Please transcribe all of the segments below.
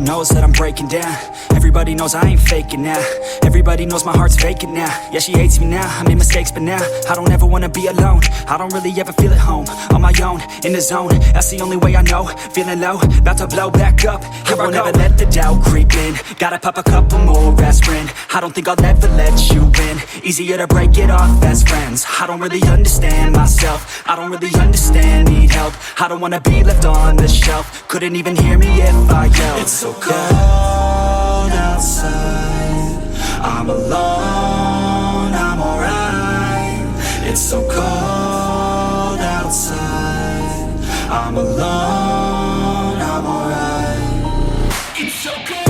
knows that I'm breaking down. Everybody knows I ain't faking now. Everybody knows my heart's vacant now. Yeah, she hates me now, I made mistakes but now I don't ever wanna be alone. I don't really ever feel at home. On my own, in the zone, that's the only way I know. Feeling low, about to blow back up. Here I won't ever let the doubt creep in. Gotta pop a couple more aspirin. I don't think I'll ever let you in. Easier to break it off best friends. I don't really understand myself. I don't really understand, need help. I don't wanna be left on the shelf. Couldn't even hear me if I yelled. It's so cold outside, I'm alone, I'm alright. It's so cold outside, I'm alone, I'm alright. It's so cold.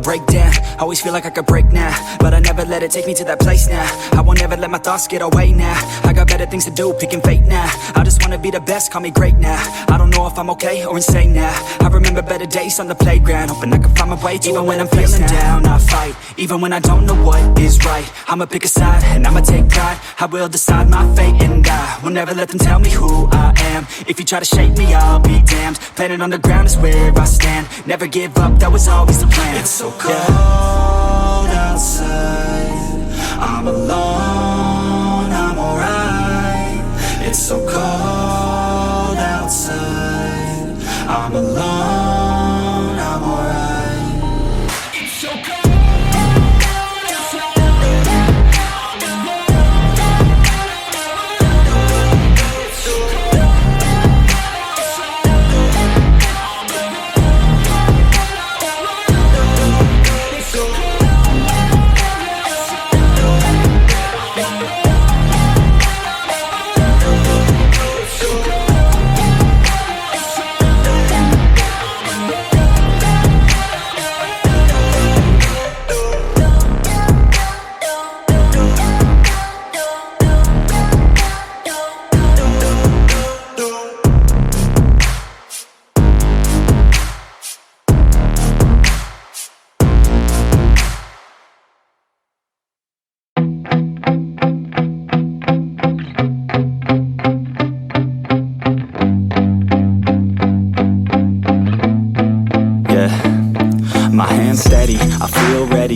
Break down, always feel like I could break now, but I never let it take me to that place now. I won't ever let my thoughts get away now. I got better things to do, picking fate now. I just wanna be the best, call me great now. I don't know if I'm okay or insane now. I remember better days on the playground, hoping I can find my way to even when I'm feeling down, I fight. Even when I don't know what is right, I'ma pick a side and I'ma take pride. I will decide my fate and I will never let them tell me who I am. If you try to shake me, I'll be damned. Planet on the ground is where I stand. Never give up, that was always the plan. It's so cold outside, I'm alone, I'm alright. It's so cold outside, I'm alone, I'm alright. It's so cold.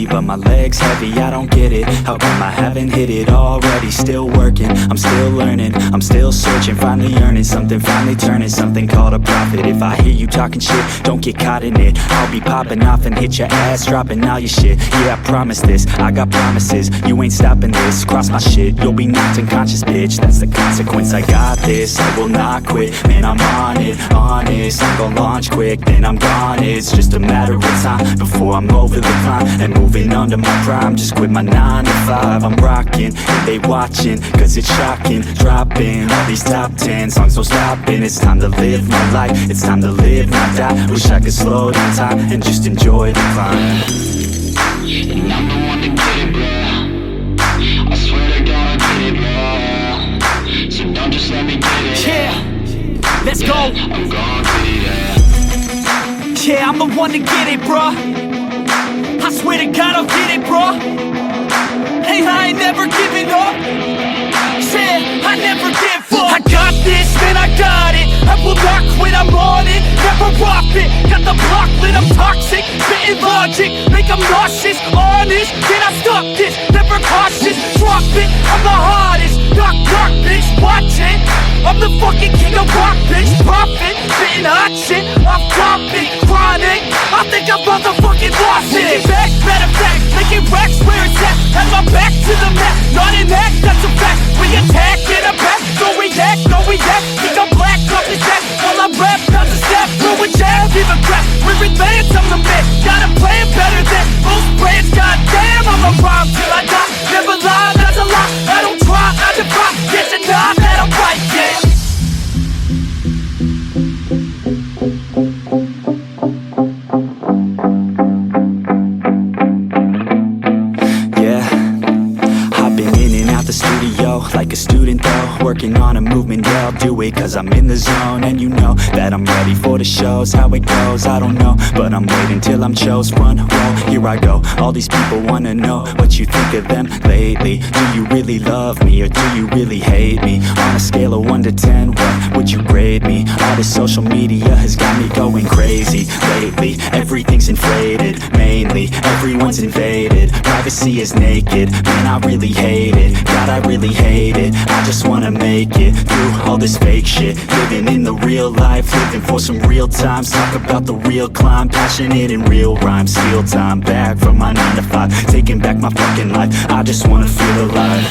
But my legs heavy, I don't get it. How come I haven't hit it already? Still working, I'm still learning, I'm still searching. Finally earning something, finally turning something called a profit. If I hear you talking shit, don't get caught in it. I'll be popping off and hit your ass, dropping all your shit. Yeah, I promise this, I got promises. You ain't stopping this, cross my shit, you'll be knocked unconscious, bitch. That's the consequence, I got this, I will not quit. Man, I'm on it, honest. I'm gon' launch quick, then I'm gone. It's just a matter of time before I'm over the climb and moving under my prime. Just quit my 9 to 5, I'm rocking and they watching, cause it's shocking. Dropping all these top 10 songs, no stopping. It's time to live my life, it's time to live, not die. Wish I could slow down time and just enjoy the climb. And I'm the one to get it, bro. I swear to God I get it, bro. So don't just let me get it. Yeah, let's go. I'm gon' get it, yeah, I'm the one to get it, bro. I swear to God I'll get it, bro. Hey, I ain't never giving up. Yeah, I never give up. I got this, man, I got it. I will not quit, I'm on it. Never off it. Got the block lit, I'm toxic. Spitting logic, make them nauseous. Honest, can I stop this? Never cautious, drop it. I'm the hardest. Knock, knock, bitch, watch it. I'm the fucking king of rock, bitch. Profit, spitting hot shit. I'm topic, chronic. I think I'm motherfucking lost it. Back, matter of fact, making racks where it's at. Had my back to the mat, not an act, that's a fact. We attack in a back, no react, no react. Think I'm black, off his back. While I rap, not the step, throw a jab, give a crap. We're advanced, I'm the man. Gotta play it better than most brands. Goddamn, I'm a rhyme till I die. Never lie, that's a lie. I don't try, I defy. Yes and nah, that I'm right, yeah. working on a movement, yeah, I'll do it cause I'm in the zone. And you know that I'm ready for the shows. How it goes, I don't know, but I'm waiting till I'm chose. Front row, here I go. All these people wanna know what you think of them lately. Do you really love me or do you really hate me? On a scale of 1 to 10, what would you grade me? All this social media has got me going crazy lately. Everything's inflated, mainly everyone's invaded. Privacy is naked, man, I really hate it. God, I really hate it. I just wanna make it through all this fake shit. Living in the real life, living for some real times. Talk about the real climb, passionate in real rhymes. Steal time back from my 9 to 5, taking back my fucking life. I just wanna feel alive.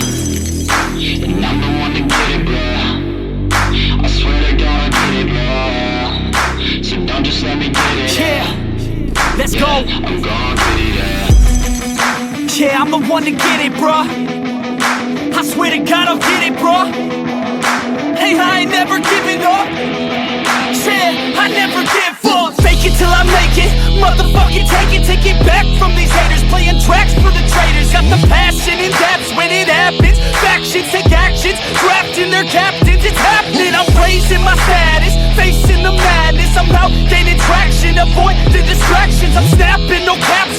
And I'm the one to get it, bro. I swear to God I get it, bro. So don't just let me get it. Yeah, let's go. I'm gonna get it, yeah. Yeah, I'm the one to get it, bruh. I swear to God I'll get it, bruh. Hey, I ain't never giving up. Yeah, I never give up. Fake it till I make it. Motherfucking take it back from these haters. Playing tracks for the traitors. Got the passion in depths when it happens. Factions take actions, drafting their captains. It's happening, I'm raising my status, facing the madness. I'm out gaining traction, avoid the distractions. I'm snapping, no caps